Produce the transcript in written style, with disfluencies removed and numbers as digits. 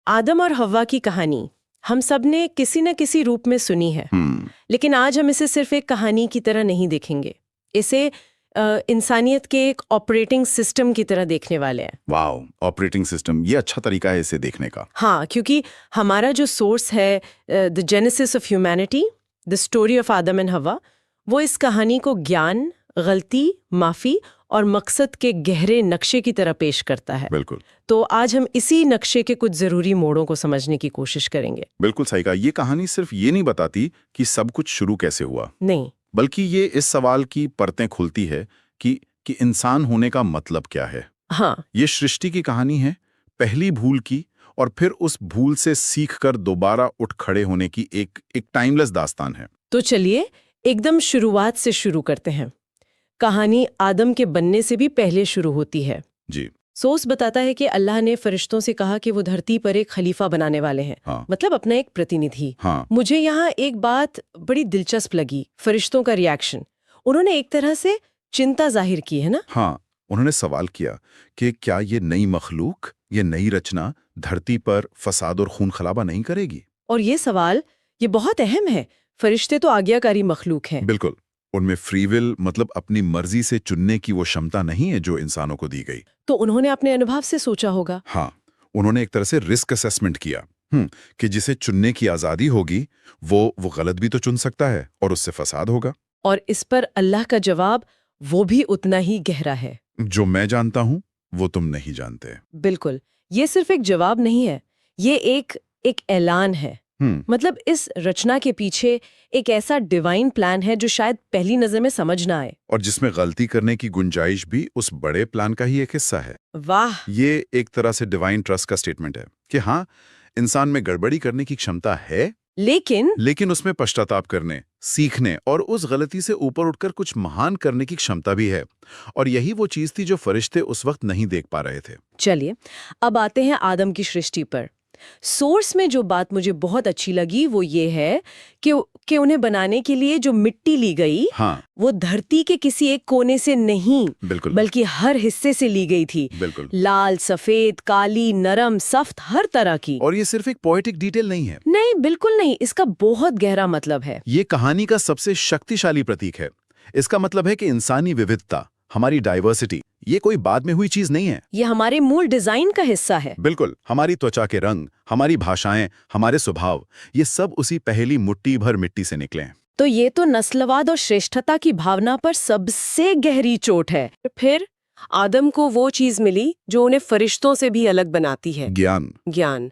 आदम और हव्वा की कहानी हम सब ने किसी न किसी रूप में सुनी है, लेकिन आज हम इसे सिर्फ एक कहानी की तरह नहीं देखेंगे। इसे इंसानियत के एक ऑपरेटिंग सिस्टम की तरह देखने वाले हैं। वाओ, ऑपरेटिंग सिस्टम, ये अच्छा तरीका है इसे देखने का। हाँ, क्योंकि हमारा जो सोर्स है the genesis of humanity, the story of Adam and हव्वा, वो इस कहानी को ज्ञान, गलती, माफी और मकसद के गहरे नक्शे की तरह पेश करता है। बिल्कुल। तो आज हम इसी नक्शे के कुछ जरूरी मोड़ों को समझने की कोशिश करेंगे। बिल्कुल सही कहा। ये कहानी सिर्फ ये नहीं बताती कि सब कुछ शुरू कैसे हुआ, नहीं, बल्कि ये इस सवाल की परतें खुलती है कि इंसान होने का मतलब क्या है। हाँ, ये सृष्टि की कहानी है, पहली भूल की, और फिर उस भूल से सीखकर दोबारा उठ खड़े होने की एक टाइमलेस दास्तान है। तो चलिए एकदम शुरुआत से शुरू करते हैं। कहानी आदम के बनने से भी पहले शुरू होती है। जी। सोर्स बताता है कि अल्लाह ने फरिश्तों से कहा कि वो धरती पर एक खलीफा बनाने वाले हैं। हाँ। मतलब अपना एक प्रतिनिधि। हाँ। मुझे यहाँ एक बात बड़ी दिलचस्प लगी, फरिश्तों का रिएक्शन। उन्होंने एक तरह से चिंता जाहिर की है ना। हाँ, उन्होंने सवाल किया कि क्या ये नई मखलूक, ये नई रचना धरती पर फसाद और खून खराबा नहीं करेगी। और ये सवाल ये बहुत अहम है। फरिश्ते तो आज्ञाकारी मखलूक हैं। बिल्कुल। उनमें फ्री विल, मतलब अपनी मर्जी से चुनने की वो क्षमता नहीं है जो इंसानों को दी गई। तो उन्होंने अपने अनुभव से सोचा होगा। हाँ, उन्होंने एक तरह से रिस्क असेसमेंट किया कि जिसे चुनने की आजादी होगी वो गलत भी तो चुन सकता है और उससे फसाद होगा। और इस पर अल्लाह का जवाब वो भी उतना ही गहरा है। जो मैं जानता हूं वो तुम नहीं जानते। बिल्कुल, ये सिर्फ एक जवाब नहीं है, ये एक ऐलान है। मतलब इस रचना के पीछे एक ऐसा डिवाइन प्लान है जो शायद पहली नजर में समझ ना आए, और जिसमें गलती करने की गुंजाइश भी उस बड़े प्लान का ही एक हिस्सा है। वाह, ये एक तरह से डिवाइन ट्रस्ट का स्टेटमेंट है कि हाँ, इंसान में गड़बड़ी करने की क्षमता है, लेकिन उसमें पश्चाताप करने, सीखने और उस गलती से ऊपर उठकर कुछ महान करने की क्षमता भी है। और यही वो चीज थी जो फरिश्ते उस वक्त नहीं देख पा रहे थे। चलिए अब आते हैं आदम की सृष्टि पर। सोर्स में जो बात मुझे बहुत अच्छी लगी वो ये है कि उन्हें बनाने के लिए जो मिट्टी ली गई, हाँ, वो धरती के किसी एक कोने से नहीं, बिल्कुल, बल्कि हर हिस्से से ली गई थी। बिल्कुल। लाल, सफेद, काली, नरम, सख्त, हर तरह की। और ये सिर्फ एक पोएटिक डिटेल नहीं है। नहीं, बिल्कुल नहीं, इसका बहुत गहरा मतलब है। ये कहानी का सबसे शक्तिशाली प्रतीक है। इसका मतलब है कि इंसानी विविधता, हमारी डाइवर्सिटी, ये कोई बाद में हुई चीज नहीं है। ये हमारे मूल डिजाइन का हिस्सा है। बिल्कुल। हमारी त्वचा के रंग, हमारी भाषाएं, हमारे स्वभाव, ये सब उसी पहली मुट्ठी भर मिट्टी से निकले हैं। तो ये तो नस्लवाद और श्रेष्ठता की भावना पर सबसे गहरी चोट है। फिर आदम को वो चीज मिली जो उन्हें फरिश्तों से भी अलग बनाती है, ज्ञान।